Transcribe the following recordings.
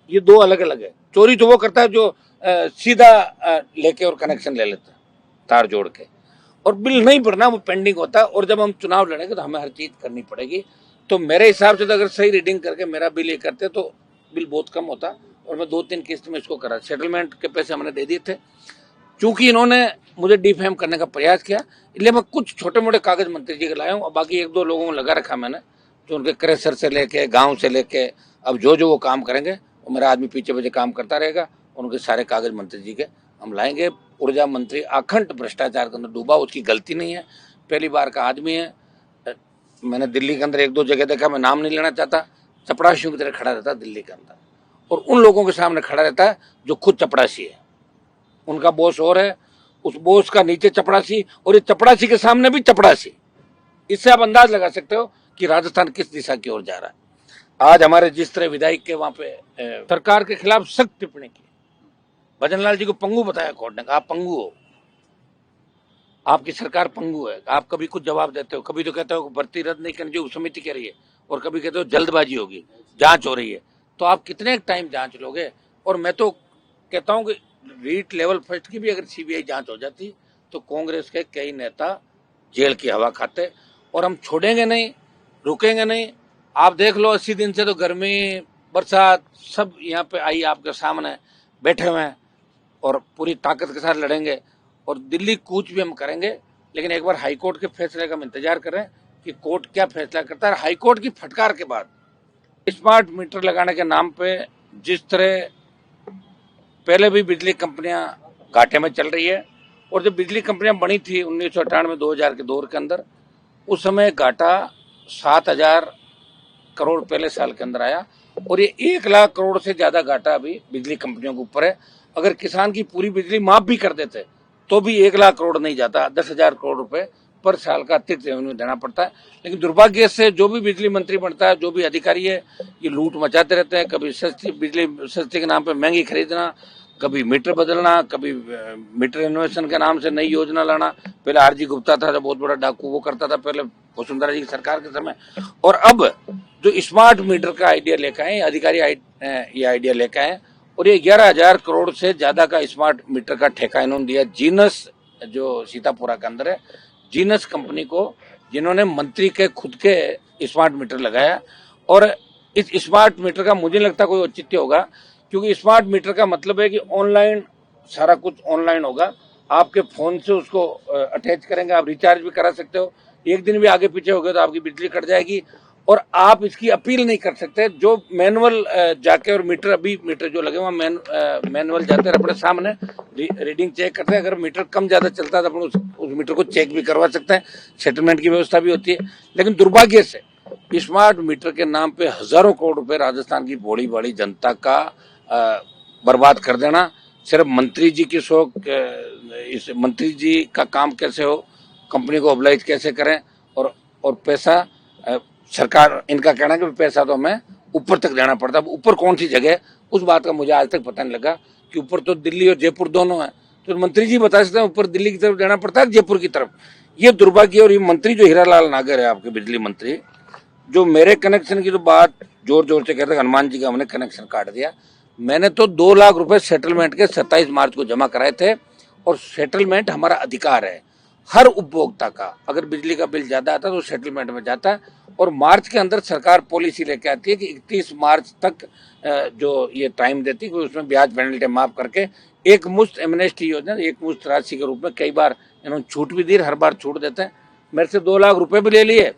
ये दो अलग अलग है। चोरी तो वो करता है जो सीधा लेके और कनेक्शन ले लेता है तार जोड़ के, और बिल नहीं भरना वो पेंडिंग होता है। और जब हम चुनाव लड़ेंगे तो हमें हर चीज करनी पड़ेगी। तो मेरे हिसाब से तो अगर सही रीडिंग करके मेरा बिल ये करते तो बिल बहुत कम होता, और मैं 2-3 किस्त में इसको करा। सेटलमेंट के पैसे हमने दे दिए थे, चूंकि इन्होंने मुझे डिफेम करने का प्रयास किया, इसलिए मैं कुछ छोटे मोटे कागज मंत्री जी के लाया हूँ, और बाकी 1-2 लोगों को लगा रखा मैंने, जो उनके क्रेशर से लेके गांव से लेके अब जो वो काम करेंगे वो मेरा आदमी पीछे पीछे काम करता रहेगा। उनके सारे कागज मंत्री जी के हम लाएंगे। ऊर्जा मंत्री अखंड भ्रष्टाचार के अंदर डूबा, उसकी गलती नहीं है, पहली बार का आदमी है। मैंने दिल्ली के अंदर 1-2 जगह देखा, मैं नाम नहीं लेना चाहता, चपरासियों की तरह खड़ा रहता दिल्ली के अंदर, और उन लोगों के सामने खड़ा रहता है जो खुद चपरासी है। उनका बॉस और है, उस बॉस का नीचे चपरासी, और ये चपरासी के सामने भी चपरासी। इससे आप अंदाज लगा सकते हो कि राजस्थान किस दिशा की ओर जा रहा है। आज हमारे जिस तरह विधायक के वहां पे सरकार के खिलाफ सख्त टिप्पणी की, भजनलाल जी को पंगु बताया कोर्ट ने, आप पंगु हो, आपकी सरकार पंगु है, आप कभी कुछ जवाब देते हो, कभी तो कहते हो भर्ती रद्द नहीं करनी जो समिति कह रही है, और कभी कहते हो जल्दबाजी होगी, जांच हो रही है। तो आप कितने टाइम जांच लोगे? और मैं तो कहता हूं कि रीट लेवल फर्स्ट की भी अगर सीबीआई जांच हो जाती तो कांग्रेस के कई नेता जेल की हवा खाते, और हम छोड़ेंगे नहीं, रुकेंगे नहीं। आप देख लो 80 दिन से तो गर्मी बरसात सब यहाँ पे आई आपके सामने बैठे हुए हैं, और पूरी ताकत के साथ लड़ेंगे, और दिल्ली कूच भी हम करेंगे। लेकिन एक बार हाईकोर्ट के फैसले का हम इंतजार कर रहे हैं कि कोर्ट क्या फैसला करता है। हाईकोर्ट की फटकार के बाद स्मार्ट मीटर लगाने के नाम पे जिस तरह पहले भी बिजली कंपनियां घाटे में चल रही है, और जब बिजली कंपनियां बनी थी 1998-2000 के दौर के अंदर, उस समय घाटा 7,000 करोड़ पहले साल के अंदर आया, और ये 1 लाख करोड़ से ज्यादा घाटा अभी बिजली कंपनियों के ऊपर है। अगर किसान की पूरी बिजली माफ भी कर देते तो भी 1 लाख करोड़ नहीं जाता, 10,000 करोड़ रुपए पर साल का अतिरिक्त रेवेन्यू देना पड़ता है। लेकिन दुर्भाग्य से जो भी बिजली मंत्री बनता है, जो भी अधिकारी है, ये लूट मचाते रहते हैं। कभी सस्ती बिजली, सस्ती के नाम पे महंगी खरीदना, कभी मीटर बदलना, कभी मीटर इनोवेशन के नाम से नई योजना लाना। पहले आरजी गुप्ता था जो बहुत बड़ा डाकू, वो करता था पहले वसुंधरा जी की सरकार के समय। और अब जो स्मार्ट मीटर का आइडिया लेकर आए अधिकारी, ये आइडिया लेकर आए, और ये 11,000 करोड़ से ज्यादा का स्मार्ट मीटर का ठेका इन्होंने दिया जीनस, जो सीतापुरा के अंदर है, जीनस कंपनी को, जिन्होंने मंत्री के खुद के स्मार्ट मीटर लगाया। और इस स्मार्ट मीटर का मुझे लगता कोई औचित्य होगा, क्योंकि स्मार्ट मीटर का मतलब है कि ऑनलाइन सारा कुछ ऑनलाइन होगा। आपके फोन से उसको अटैच करेंगे, आप रिचार्ज भी करा सकते हो। एक दिन भी आगे पीछे हो गए तो आपकी बिजली कट जाएगी, और आप इसकी अपील नहीं कर सकते। जो मैनुअल जाके, और मीटर अभी मीटर जो लगे वहाँ मैनुअल जाते हैं अपने सामने रीडिंग चेक करते हैं। अगर मीटर कम ज्यादा चलता है तो अपन उस मीटर को चेक भी करवा सकते हैं, सेटलमेंट की व्यवस्था भी होती है। लेकिन दुर्भाग्य से स्मार्ट मीटर के नाम पे हजारों करोड़ रुपए राजस्थान की बड़ी बड़ी जनता का बर्बाद कर देना, सिर्फ मंत्री जी की शौक, इस मंत्री जी का काम कैसे हो, कंपनी को ऑब्लाइज कैसे करें, और पैसा सरकार, इनका कहना है कि पैसा तो हमें ऊपर तक देना पड़ता है। ऊपर कौन सी जगह, उस बात का मुझे आज तक पता नहीं लगा कि ऊपर तो दिल्ली और जयपुर दोनों है। तो मंत्री जी बता सकते हैं ऊपर दिल्ली की तरफ देना पड़ता है जयपुर की तरफ। ये दुर्भाग्य। और ये मंत्री जो हीरालाल नागर है आपके बिजली मंत्री, जो मेरे कनेक्शन की तो बात जोर जोर से कहते हैं हनुमान जी का हमने कनेक्शन काट दिया। मैंने तो 2 लाख रुपए सेटलमेंट के 27 मार्च को जमा कराए थे, और सेटलमेंट हमारा अधिकार है हर उपभोक्ता का। अगर बिजली का बिल ज्यादा आता है तो सेटलमेंट में जाता है, और मार्च के अंदर सरकार पॉलिसी लेके आती है कि 31 मार्च तक जो ये टाइम देती है, उसमें ब्याज पेनल्टी माफ करके एक मुश्त एमनेस्टी योजना, एक मुश्त राशि के रूप में कई बार इन्होंने छूट भी दी, हर बार छूट देते हैं। मेरे से 2 लाख रुपए भी ले लिए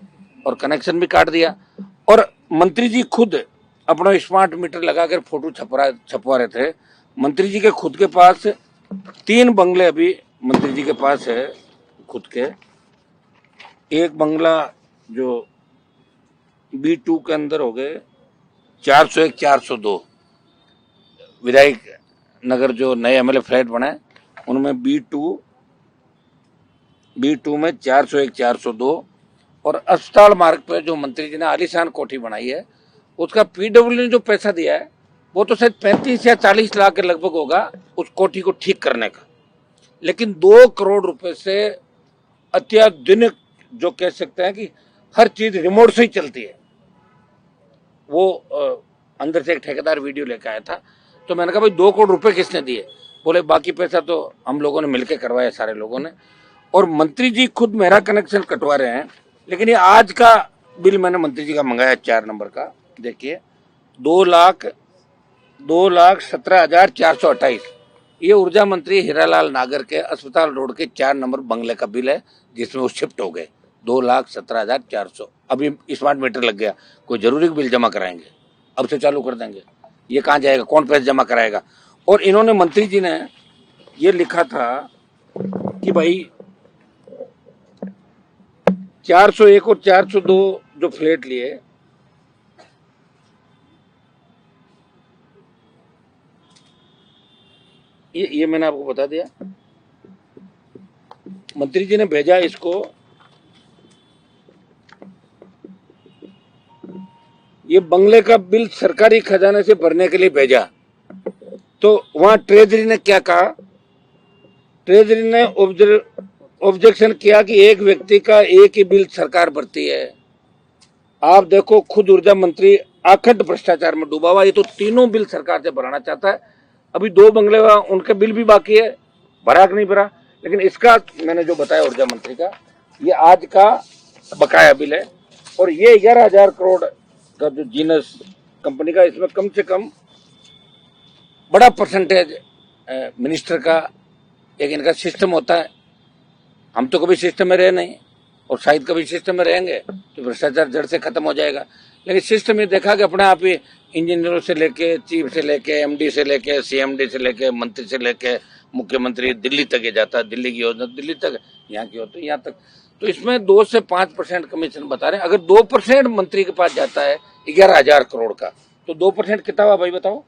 और कनेक्शन भी काट दिया। और मंत्री जी खुद अपना स्मार्ट मीटर लगाकर फोटो छपवा रहे थे। मंत्री जी के खुद के पास 3 बंगले अभी मंत्री जी के पास है खुद के। एक बंगला जो B2 के अंदर हो गए 401, 402 विधायक नगर जो नए एमएलए फ्लैट बने, उनमें B2 में 401, 402, और अस्पताल मार्ग पर जो मंत्री जी ने आलीशान कोठी बनाई है, उसका पीडब्ल्यू ने जो पैसा दिया है वो तो शायद 35 या 40 लाख के लगभग होगा उस कोठी को ठीक करने का। लेकिन 2 करोड़ रुपए से अत्याधुनिक, जो कह सकते हैं कि हर चीज रिमोट से ही चलती है, वो अंदर से एक ठेकेदार वीडियो लेकर आया था। तो मैंने कहा भाई 2 करोड़ रुपए किसने दिए? बोले बाकी पैसा तो हम लोगों ने मिलकर करवाया, सारे लोगों ने। और मंत्री जी खुद मेरा कनेक्शन कटवा रहे हैं। लेकिन ये आज का बिल मैंने मंत्री जी का मंगाया 4 नंबर का, देखिए 2,17,428। ये ऊर्जा मंत्री हीरालाल नागर के अस्पताल रोड के 4 नंबर बंगले का बिल है, जिसमें वो शिफ्ट हो गए। 2,17,400। अभी स्मार्ट मीटर लग गया, कोई जरूरी बिल जमा कराएंगे, अब से चालू कर देंगे। ये कहाँ जाएगा, कौन पैसे जमा कराएगा? और इन्होंने, मंत्री जी ने ये लिखा था कि भाई 401 और 402 जो फ्लैट लिए, ये मैंने आपको बता दिया। मंत्री जी ने भेजा इसको, ये बंगले का बिल सरकारी खजाने से भरने के लिए भेजा। तो वहां ट्रेजरी ने क्या कहा? ट्रेजरी ने ऑब्जेक्शन किया कि एक व्यक्ति का एक ही बिल सरकार भरती है। आप देखो, खुद ऊर्जा मंत्री अखंड भ्रष्टाचार में डूबा हुआ। ये तो तीनों बिल सरकार से भराना चाहता है। अभी 2 बंगले उनके बिल भी बाकी है, भरा कि नहीं भरा। लेकिन इसका मैंने जो बताया ऊर्जा मंत्री का, ये आज का बकाया बिल है। और ये 11,000 करोड़ का जो जीनस कंपनी का, इसमें कम से कम बड़ा परसेंटेज मिनिस्टर का एक इनका सिस्टम होता है। हम तो कभी सिस्टम में रहे नहीं, और शायद कभी सिस्टम में रहेंगे तो भ्रष्टाचार जड़ से खत्म हो जाएगा। लेकिन सिस्टम ये देखा कि अपने आप ही इंजीनियरों से लेके, चीफ से लेके, एमडी से लेके, सीएमडी से लेके, मंत्री से लेके, मुख्यमंत्री दिल्ली तक ये जाता है। दिल्ली की योजना दिल्ली तक, यहाँ की होती है यहाँ तक। तो इसमें 2 से 5% कमीशन बता रहे हैं। अगर 2% मंत्री के पास जाता है 11,000 करोड़ का, तो 2% कितना हुआ भाई बताओ?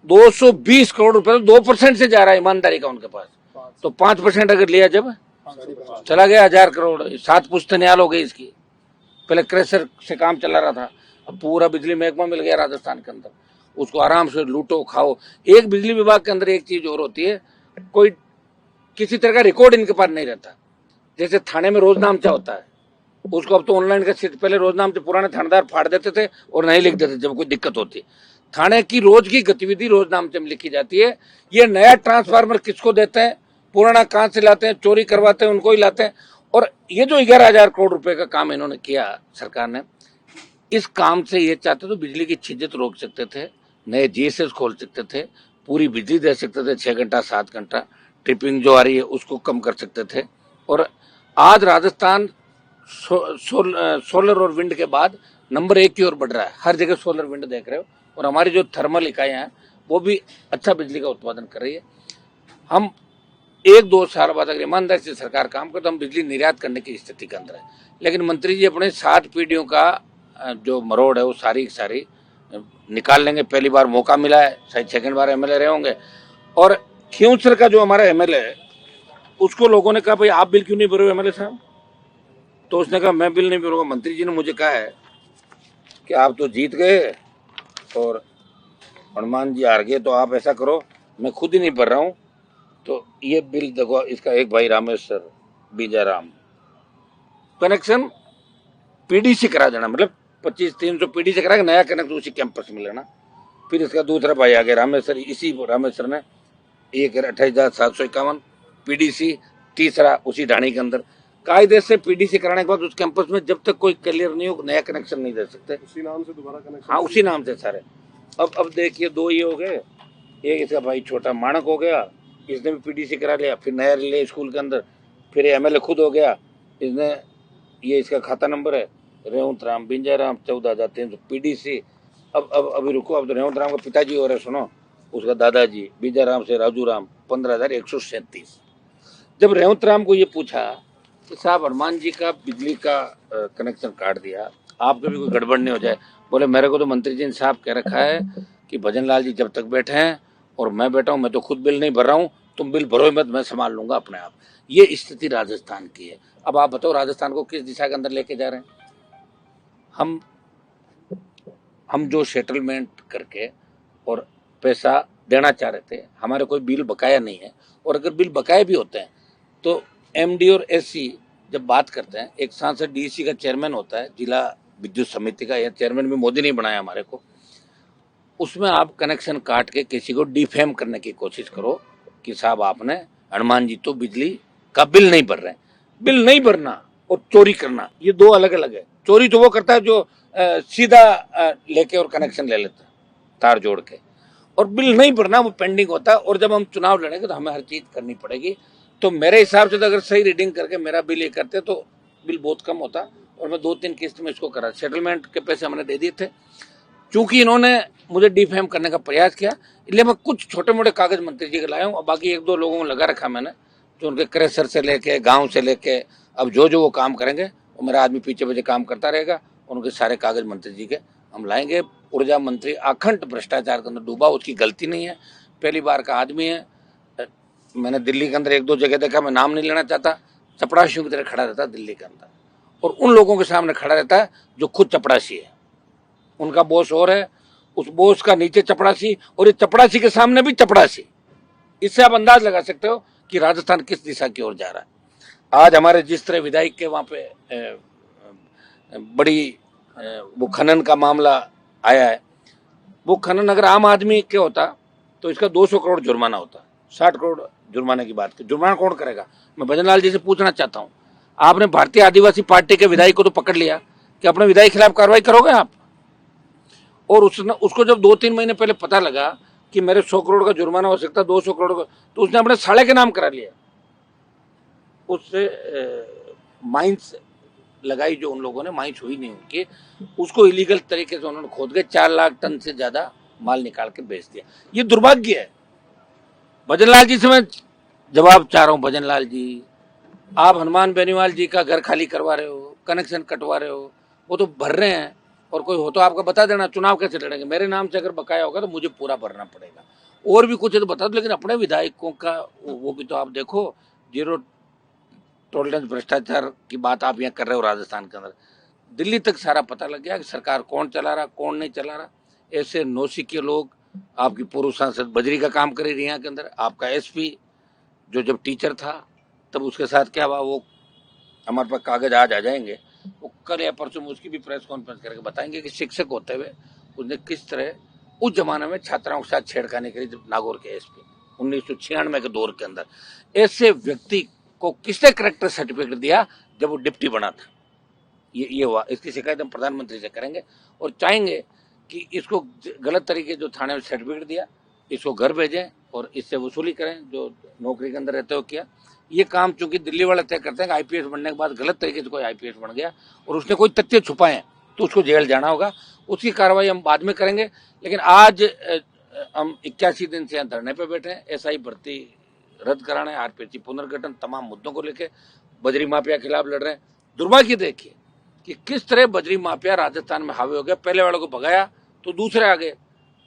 220 करोड़ रुपए 2% से जा रहा है ईमानदारी का उनके पास। तो 5% अगर लिया, जब चला गया 1,000 करोड़, 7 पुश्तैनाल हो गई इसकी। पहले क्रेशर से काम चला रहा था, अब पूरा बिजली महकमा मिल गया राजस्थान के अंदर, उसको आराम से लूटो खाओ। एक बिजली विभाग के अंदर एक चीज और होती है, कोई किसी तरह का रिकॉर्ड इनके पास नहीं रहता। जैसे थाने में रोजनामचा होता है, उसको अब तो ऑनलाइन का, पहले रोजनामचे पुराने थानेदार फाड़ देते थे और नहीं लिख देते जब कोई दिक्कत होती। थाने की रोज की गतिविधि रोजनामचे में लिखी जाती है। ये नया ट्रांसफार्मर किसको देते हैं, पुराना कहां से लाते हैं, चोरी करवाते हैं, उनको ही लाते हैं। और ये जो 11,000 करोड़ रुपए का काम इन्होंने किया सरकार ने, इस काम से ये चाहते तो बिजली की छिज्जत रोक सकते थे, नए जीएसएस खोल सकते थे, पूरी बिजली दे सकते थे 6 घंटा 7 घंटा, ट्रिपिंग जो आ रही है उसको कम कर सकते थे। और आज राजस्थान सोलर और विंड के बाद नंबर 1 की ओर बढ़ रहा है। हर जगह सोलर विंड देख रहे हो। और हमारी जो थर्मल इकाइयां हैं वो भी अच्छा बिजली का उत्पादन कर रही है। हम 1-2 साल बाद अगर ईमानदारी से सरकार काम करे तो हम बिजली निर्यात करने की स्थिति के अंदर है। लेकिन मंत्री जी अपने 7 पीढ़ियों का जो मरोड़ है वो सारी निकाल लेंगे। पहली बार मौका मिला है, शायद सेकंड बार एमएलए रहे होंगे। और खियूंसर का जो हमारा एमएलए है, उसको लोगों ने कहा भाई आप बिल क्यों नहीं भरे एमएलए साहब? तो उसने कहा मैं बिल नहीं भरूंगा। मंत्री जी ने मुझे कहा है कि आप तो जीत गए और हनुमान जी हार गए, तो आप ऐसा करो मैं खुद ही नहीं भर रहा हूं। तो ये बिल देखो, इसका एक भाई रामेश्वर बीजाराम, कनेक्शन पीडीसी करा देना, मतलब 25-300 पीडीसी करा के नया कनेक्शन उसी कैंपस में लेना। फिर इसका दूसरा भाई आ गया रामेश्वर, इसी रामेश्वर ने 28,751 पीडीसी, तीसरा उसी ढाणी के अंदर। कायदे से पीडीसी कराने के बाद उस कैंपस में जब तक कोई क्लियर नहीं हो नया कनेक्शन नहीं दे सकते। उसी नाम से दोबारा कनेक्शन? हाँ, उसी नाम से सारे। अब देखिए 2 ये हो गए, एक इसका भाई छोटा माणक हो गया, इसने भी पीडीसी करा लिया। फिर नया रिले स्कूल के अंदर, फिर एमएलए खुद हो गया, इसने, ये इसका खाता नंबर है रेवंत राम बिंजाराम 14,300 पीडीसी। अब अभी रुको, अब तो रेवंत राम का पिताजी हो रहे, सुनो, उसका दादाजी बीजाराम से राजू राम 15,137। जब रेवंत राम को ये पूछा कि साहब हनुमान जी का बिजली का कनेक्शन काट दिया, आपके भी कोई गड़बड़ नहीं हो जाए? बोले मेरे को तो मंत्री जी ने साहब कह रखा है कि भजन लाल जी जब तक बैठे हैं और मैं बैठा हूं, मैं तो खुद बिल नहीं भर रहा हूं, तुम बिल भरो मत, मैं संभाल लूंगा अपने आप। ये स्थिति राजस्थान की है। अब आप बताओ राजस्थान को किस दिशा के अंदर लेके जा रहे हैं? हम जो सेटलमेंट करके और पैसा देना चाह रहे थे, हमारे कोई बिल बकाया नहीं है। और अगर बिल बकाया भी होते हैं तो एमडी और एससी जब बात करते हैं, एक सांसद डीसी का चेयरमैन होता है, जिला विद्युत समिति का, या चेयरमैन भी मोदी नहीं बनाया हमारे को, उसमें आप कनेक्शन काट के किसी को डिफेम करने की कोशिश करो कि साहब आपने, हनुमान जी तो बिजली का बिल नहीं भर रहे हैं। बिल नहीं भरना और चोरी करना ये दो अलग अलग है। चोरी तो वो करता है जो सीधा लेके और कनेक्शन ले लेता है तार जोड़ के, और बिल नहीं भरना वो पेंडिंग होता है। और जब हम चुनाव लड़ेंगे तो हमें हर चीज करनी पड़ेगी। तो मेरे हिसाब से तो अगर सही रीडिंग करके मेरा बिल ये करते तो बिल बहुत कम होता, और मैं 2-3 किस्त में इसको करा, सेटलमेंट के पैसे हमने दे दिए थे। चूंकि इन्होंने मुझे डिफेम करने का प्रयास किया, इसलिए मैं कुछ छोटे मोटे कागज मंत्री जी के लाया हूँ, और बाकी 1-2 लोगों को लगा रखा मैंने, जो उनके क्रेशर से लेके गांव से लेके अब जो वो काम करेंगे वो मेरा आदमी पीछे पीछे काम करता रहेगा। उनके सारे कागज मंत्री जी के हम लाएंगे। ऊर्जा मंत्री अखंड भ्रष्टाचार के अंदर डूबा, उसकी गलती नहीं है, पहली बार का आदमी है। मैंने दिल्ली के अंदर 1-2 जगह देखा, मैं नाम नहीं लेना चाहता, चपरासियों की तरह खड़ा रहता है दिल्ली के अंदर, और उन लोगों के सामने खड़ा रहता है जो खुद चपरासी है। उनका बॉस और है, उस बॉस का नीचे चपरासी, और ये चपरासी के सामने भी चपरासी। इससे आप अंदाज लगा सकते हो कि राजस्थान किस दिशा की ओर जा रहा है। आज हमारे जिस तरह विधायक के वहां पे बड़ी वो खनन का मामला आया है, वो खनन अगर आम आदमी के होता तो इसका 200 करोड़ जुर्माना होता, 60 करोड़ जुर्माने की बात की। जुर्माना कौन करेगा? मैं भजनलाल जी से पूछना चाहता हूँ, आपने भारतीय आदिवासी पार्टी के विधायक को तो पकड़ लिया कि अपने विधायक के खिलाफ कार्रवाई करोगे आप? और उसको जब 2-3 महीने पहले पता लगा कि मेरे 100 करोड़ का जुर्माना हो सकता है, 200 करोड़ का, तो उसने अपने साले के नाम करा लिया। उससे माइंस लगाई जो उन लोगों ने, माइंस हुई नहीं उनकी, उसको इलीगल तरीके से उन्होंने खोद के 4 लाख टन से ज्यादा माल निकाल के बेच दिया। ये दुर्भाग्य है। भजनलाल जी से मैं जवाब चाह रहा हूँ, भजनलाल जी, आप हनुमान बेनीवाल जी का घर खाली करवा रहे हो, कनेक्शन कटवा रहे हो, वो तो भर रहे हैं, और कोई हो तो आपको बता देना, चुनाव कैसे लड़ेंगे। मेरे नाम से अगर बकाया होगा तो मुझे पूरा भरना पड़ेगा। और भी कुछ है तो बता दो, लेकिन अपने विधायकों का वो भी तो आप देखो। जीरो टॉलरेंस भ्रष्टाचार की बात आप यहाँ कर रहे हो राजस्थान के अंदर, दिल्ली तक सारा पता लग गया कि सरकार कौन चला रहा, कौन नहीं चला रहा। ऐसे नौसिखिए लोग, आपकी पूर्व सांसद बजरी का काम कर रही यहाँ के अंदर, आपका एसपी जो जब टीचर था तब उसके साथ क्या हुआ, वो हमारे पास कागज आज आ जाएंगे, वो कल या परसों में उसकी भी प्रेस कॉन्फ्रेंस करके बताएंगे कि शिक्षक होते हुए उसने किस तरह उस जमाने में छात्राओं के साथ छेड़खानी करी। जब नागौर के एसपी 1996 के दौर के अंदर, ऐसे व्यक्ति को किसने करेक्टर सर्टिफिकेट दिया जब वो डिप्टी बना था? ये हुआ। इसकी शिकायत हम प्रधानमंत्री से करेंगे और चाहेंगे कि इसको गलत तरीके जो थाने में सर्टिफिकेट दिया, इसको घर भेजें और इससे वसूली करें जो नौकरी के अंदर रहते हो किया। ये काम चूंकि दिल्ली वाले तय करते हैं कि आईपीएस बनने के बाद गलत तरीके से कोई आईपीएस बन गया और उसने कोई तथ्य छुपाए तो उसको जेल जाना होगा, उसकी कार्रवाई हम बाद में करेंगे। लेकिन आज हम 81 दिन से यहाँ धरने पे बैठे हैं, एसआई भर्ती रद्द कराना है, आरपीसी पुनर्गठन, तमाम मुद्दों को लेकर बजरी माफिया के खिलाफ लड़ रहे हैं। दुर्भाग्य देखिए कि किस तरह बजरी माफिया राजस्थान में हावी हो गया। पहले वालों को भगाया तो दूसरे आ गए,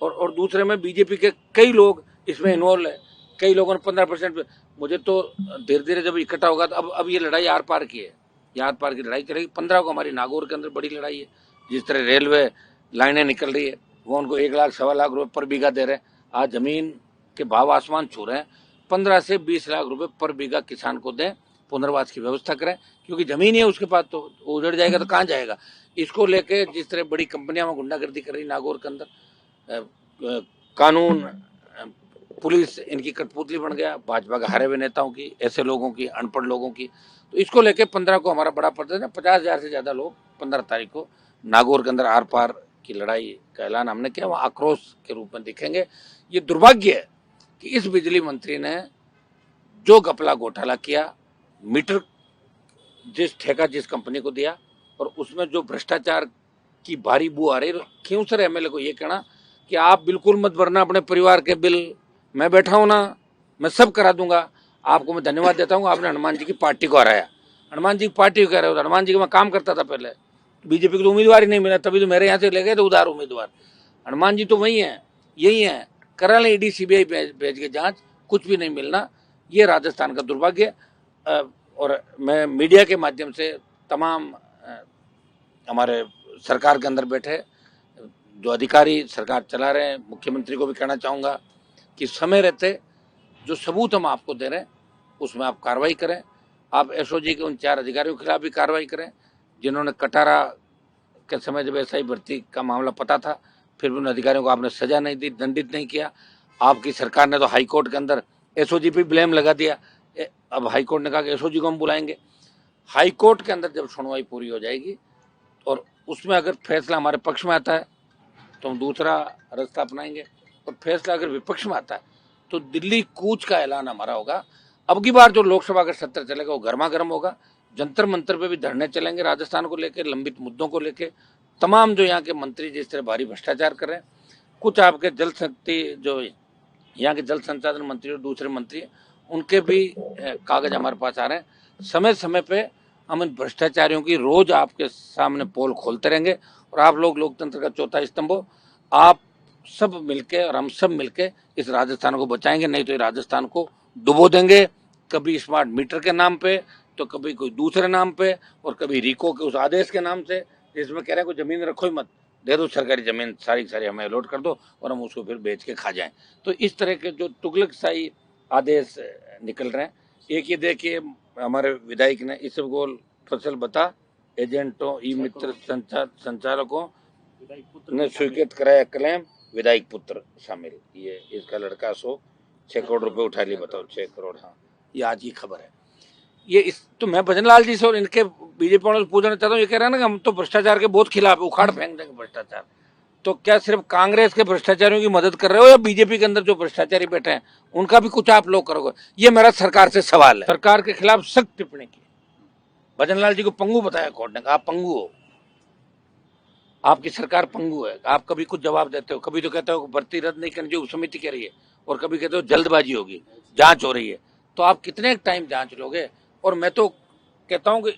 और दूसरे में बीजेपी के कई लोग इसमें इन्वॉल्व है। कई लोगों ने 15%, मुझे तो धीरे धीरे जब इकट्ठा होगा तो अब ये लड़ाई आर पार की है, ये आर पार की लड़ाई चलेगी। 15 को हमारी नागौर के अंदर बड़ी लड़ाई है। जिस तरह रेलवे लाइनें निकल रही है, वो उनको 1 लाख 1.25 लाख रुपए पर बीघा दे रहे हैं। आज जमीन के भाव आसमान छू रहे हैं। 15 से 20 लाख रुपए पर बीघा किसान को दें, पुनर्वास की व्यवस्था करें, क्योंकि जमीन ही है उसके पास, तो उजड़ जाएगा तो कहाँ जाएगा। इसको लेके जिस तरह बड़ी कंपनियां में गुंडागर्दी कर रही नागौर के अंदर, कानून पुलिस इनकी कठपुतली बन गया, भाजपा के हारे हुए नेताओं की, ऐसे लोगों की, अनपढ़ लोगों की। तो इसको लेके 15 को हमारा बड़ा प्रदर्शन है। 50,000 से ज्यादा लोग 15 तारीख को नागौर के अंदर आर पार की लड़ाई का ऐलान हमने किया, वहां आक्रोश के रूप में दिखेंगे। ये दुर्भाग्य है कि इस बिजली मंत्री ने जो घपला घोटाला किया, मीटर जिस ठेका जिस कंपनी को दिया, और उसमें जो भ्रष्टाचार की भारी बू आ रही, क्यों सर एमएलए को ये कहना कि आप बिल्कुल मत भरना अपने परिवार के बिल, मैं बैठा हूं ना, मैं सब करा दूंगा। आपको मैं धन्यवाद देता हूं, आपने हनुमान जी की पार्टी को हराया। हनुमान जी की पार्टी को कह रहे हो, हनुमान जी का मैं काम करता था पहले, बीजेपी को तो उम्मीदवार ही नहीं मिला, तभी तो मेरे यहाँ से ले गए थे उदार उम्मीदवार। हनुमान जी तो वही है, यही है, करा लें ईडी सीबीआई भेज के जांच, कुछ भी नहीं मिलना। ये राजस्थान का दुर्भाग्य। और मैं मीडिया के माध्यम से तमाम हमारे सरकार के अंदर बैठे जो अधिकारी सरकार चला रहे हैं, मुख्यमंत्री को भी कहना चाहूँगा कि समय रहते जो सबूत हम आपको दे रहे हैं उसमें आप कार्रवाई करें। आप एसओजी के उन 4 अधिकारियों के खिलाफ भी कार्रवाई करें जिन्होंने कटारा के समय जब एसआई भर्ती का मामला पता था, फिर भी उन अधिकारियों को आपने सजा नहीं दी, दंडित नहीं किया। आपकी सरकार ने तो हाई कोर्ट के अंदर एसओजी पे ब्लेम लगा दिया। अब हाई कोर्ट ने कहा कि एसओजी को हम बुलाएंगे। हाई कोर्ट के अंदर जब सुनवाई पूरी हो जाएगी और उसमें अगर फैसला हमारे पक्ष में आता है तो हम दूसरा रास्ता अपनाएंगे, और फैसला अगर विपक्ष में आता है तो दिल्ली कूच का ऐलान हमारा होगा। अब की बार जो लोकसभा का सत्र चलेगा वो गर्मा गर्म होगा। जंतर मंतर पे भी धरने चलेंगे, राजस्थान को लेकर, लंबित मुद्दों को लेकर। तमाम जो यहाँ के मंत्री जिस तरह भारी भ्रष्टाचार कर रहे हैं, कुछ आपके जल शक्ति जो यहाँ के जल संसाधन मंत्री और दूसरे मंत्री उनके भी कागज हमारे पास आ रहे हैं। समय समय पे हम इन भ्रष्टाचारियों की रोज आपके सामने पोल खोलते रहेंगे, और आप लोग लोकतंत्र का चौथा स्तंभ हो। आप सब मिलके और हम सब मिलके इस राजस्थान को बचाएंगे, नहीं तो ये राजस्थान को डुबो देंगे, कभी स्मार्ट मीटर के नाम पे, तो कभी कोई दूसरे नाम पे, और कभी रिको के उस आदेश के नाम से जिसमें कह रहे हैं कोई जमीन रखो ही मत, दे दो सरकारी जमीन, सारी सारी हमें अलॉट कर दो और हम उसको फिर बेच के खा जाएं। तो इस तरह के जो तुगलकशाही आदेश निकल रहे हैं। एक ये देखिए, हमारे विधायक ने इस गोल फसल बता एजेंटों ई मित्र संचालकों ने स्वीकृत कराया क्लेम, विधायक पुत्र शामिल। ये इसका लड़का 6 करोड़ रुपए उठा लिए, बताओ 6 करोड़। हाँ, ये आज की खबर है। ये इस तो मैं भजन लाल जी से और इनके बीजेपी वालों से पूछना चाहता हूँ, ये कह रहे हैं ना कि हम तो भ्रष्टाचार के बहुत खिलाफ, उखाड़ फेंक देंगे भ्रष्टाचार। तो क्या सिर्फ कांग्रेस के भ्रष्टाचारियों की मदद कर रहे हो, या बीजेपी के अंदर जो भ्रष्टाचारी बैठे हैं उनका भी कुछ आप लोग करोगे? ये मेरा सरकार से सवाल है। सरकार के खिलाफ सख्त टिप्पणी की। भजन लाल जी को पंगु बताया कोर्ट ने, आप पंगु हो, आपकी सरकार पंगु है। आप कभी कुछ जवाब देते हो, कभी तो कहते हो भर्ती रद्द नहीं करनी जो समिति कह रही है, और कभी कहते हो जल्दबाजी होगी, जांच हो रही है। तो आप कितने टाइम जांच लोगे? और मैं तो कहता हूं कि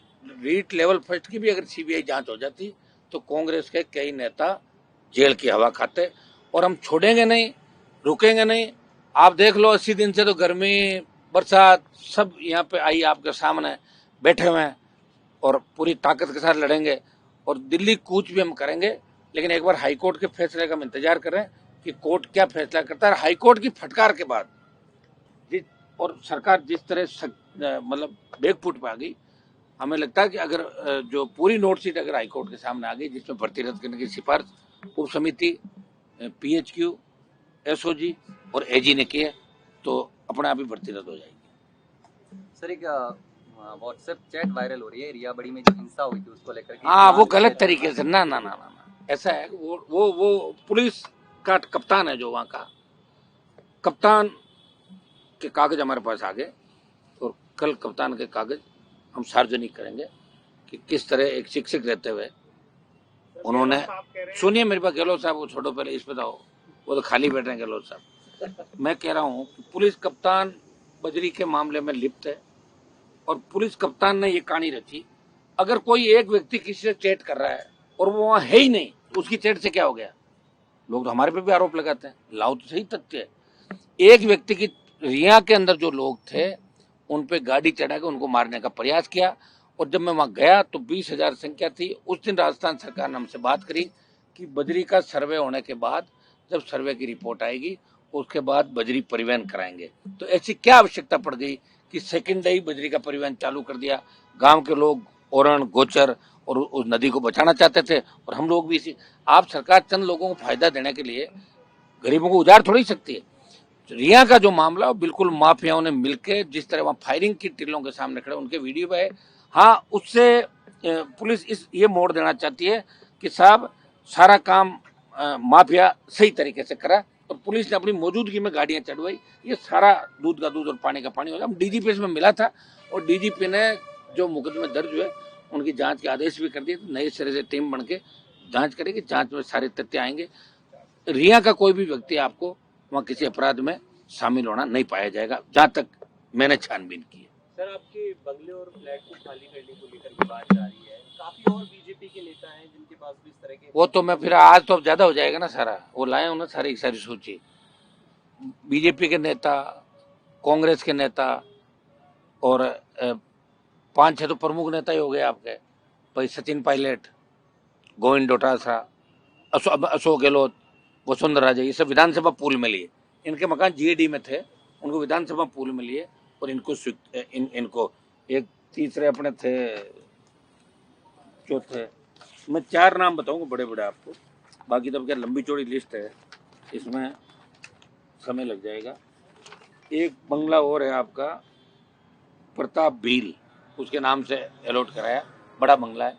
रीट लेवल फर्स्ट की भी अगर सीबीआई जांच हो जाती तो कांग्रेस के कई नेता जेल की हवा खाते, और हम छोड़ेंगे नहीं, रुकेंगे नहीं। आप देख लो 80 दिन से तो गर्मी बरसात सब यहाँ पे आई आपके सामने बैठे हुए हैं, और पूरी ताकत के साथ लड़ेंगे, और दिल्ली कूच भी हम करेंगे। लेकिन एक बार हाईकोर्ट के फैसले का हम इंतजार कर रहे हैं कि कोर्ट क्या फैसला करता है। हाईकोर्ट की फटकार के बाद और सरकार जिस तरह मतलब बैकफुट पे आ गई, हमें लगता है कि अगर जो पूरी नोट शीट अगर हाईकोर्ट के सामने आ गई जिसमें भर्ती रद्द करने की सिफारिश उप समिति, पीएचक्यू, एसओजी और एजी ने की है, तो अपने आप ही भर्ती रद्द हो जाएगी। सर, एक व्हाट्सएप चैट वायरल हो रही है रिया बड़ी में जो हिंसा हुई थी उसको लेकर। हाँ, वो गलत तरीके से ना ना ना ना ना ऐसा है। वो पुलिस का कप्तान है जो वहाँ का कप्तान के कागज हमारे पास आ गए, और कल कप्तान के कागज हम सार्वजनिक करेंगे कि किस तरह एक शिक्षक रहते हुए उन्होंने। सुनिए मेरे पास, गहलोत साहब को छोड़ो, पहले इस पे बताओ, वो तो खाली बैठ रहे हैं गहलोत साहब। मैं कह रहा हूँ कि पुलिस कप्तान बजरी के मामले में लिप्त है, और पुलिस कप्तान ने ये कहानी रची। अगर कोई एक व्यक्ति किसी से चैट कर रहा है और वो वहां है ही नहीं, उसकी चैट से क्या हो गया? लोग तो हमारे पे भी आरोप लगाते हैं। लाओ तो सही तथ्य है। एक व्यक्ति की, रिया के अंदर जो लोग थे उन पे गाड़ी चढ़ा के उनको मारने का प्रयास किया, और जब मैं वहां गया तो 20,000 संख्या थी। उस दिन राजस्थान सरकार ने हमसे बात करी कि बजरी का सर्वे होने के बाद, जब सर्वे की रिपोर्ट आएगी उसके बाद बजरी परिवहन कराएंगे। तो ऐसी क्या आवश्यकता पड़ गई कि सेकंड डे ही बजरी का परिवहन चालू कर दिया? गांव के लोग ओरण गोचर और उस नदी को बचाना चाहते थे, और हम लोग भी इसी। आप सरकार चंद लोगों को फायदा देने के लिए गरीबों को उजाड़ थोड़ी सकती है। रिया का जो मामला बिल्कुल माफियाओं ने मिलकर जिस तरह वहां फायरिंग की टिल्लों के सामने खड़े, उनके वीडियो है। हाँ, उससे पुलिस ये मोड़ देना चाहती है कि साहब सारा काम माफिया सही तरीके से करा, और पुलिस ने अपनी मौजूदगी में गाड़ियां चढ़वाई। ये सारा दूध का दूध और पानी का पानी हो गया। हम डीजीपी इसमें मिला था, और डीजीपी ने जो मुकदमे दर्ज हुए उनकी जांच के आदेश भी कर दिए। नए सिरे से टीम बन के जांच करेगी, जांच में सारे तथ्य आएंगे। रिया का कोई भी व्यक्ति आपको वहाँ किसी अपराध में शामिल होना नहीं पाया जाएगा, जहां तक मैंने छानबीन की है। सर, आपके बंगले और फ्लैट को खाली करने को लेकर की बात जा रही है। काफी और बीजेपी के नेता हैं जिनके पास भी इस तरह के। वो तो मैं फिर आज तो अब ज्यादा हो जाएगा ना सारा, वो लाए उन्हें सारी सूची। बीजेपी के नेता, कांग्रेस के नेता, और 5-6 तो प्रमुख नेता ही हो गए आपके भाई। सचिन पायलट, गोविंद डोटासरा, अशोक गहलोत, वसुंधरा राजे, ये सब विधानसभा पूल में लिए। इनके मकान जीएडी में थे, उनको विधानसभा पूल में लिए, और इनको एक तीसरे अपने थे, चौथे मैं 4 नाम बताऊंगा बड़े बड़े आपको, बाकी तो क्या लंबी चौड़ी लिस्ट है, इसमें समय लग जाएगा। एक बंगला और है आपका प्रताप भील, उसके नाम से अलॉट कराया, बड़ा बंगला है,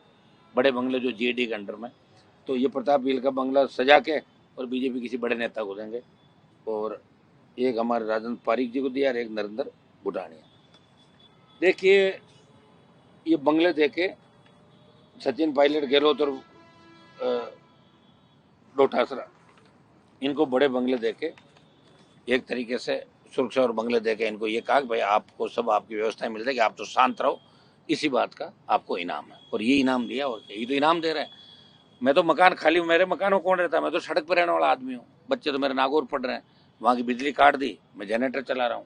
बड़े बंगले जो जीएडी के अंडर में, तो ये प्रताप भील का बंगला सजा के और बीजेपी किसी बड़े नेता को देंगे। और एक हमारे राजेंद्र पारिक जी को दिया और एक नरेंद्र बुटानिया। देखिए ये बंगले देके सचिन पायलट, गहलोत और डोटासरा, इनको बड़े बंगले देके एक तरीके से सुरक्षा और बंगले देके इनको ये कहा कि भाई आपको सब आपकी व्यवस्थाएं मिल जाएगी, आप तो शांत रहो, इसी बात का आपको इनाम है। और ये इनाम दिया, और यही तो इनाम दे रहे हैं। मैं तो मकान खाली, मेरे मकान में कौन रहता है, मैं तो सड़क पर रहने वाला आदमी हूँ, बच्चे तो मेरे नागौर पढ़ रहे हैं, वहाँ की बिजली काट दी, मैं जनरेटर चला रहा हूँ।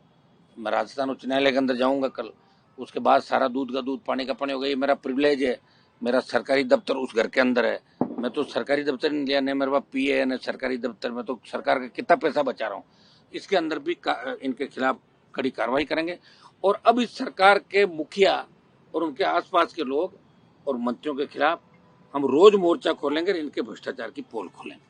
मैं राजस्थान उच्च न्यायालय के अंदर जाऊँगा कल, उसके बाद सारा दूध का दूध पानी का पानी हो गया। ये मेरा प्रिविलेज है, मेरा सरकारी दफ्तर उस घर के अंदर है, मैं तो सरकारी दफ्तर नहीं लिया, नहीं मेरे पास पीए है, न सरकारी दफ्तर में, तो सरकार का कितना पैसा बचा रहा हूँ। इसके अंदर भी इनके खिलाफ कड़ी कार्रवाई करेंगे। और अब इस सरकार के मुखिया और उनके आसपास के लोग और मंत्रियों के खिलाफ हम रोज मोर्चा खोलेंगे और इनके भ्रष्टाचार की पोल खोलेंगे।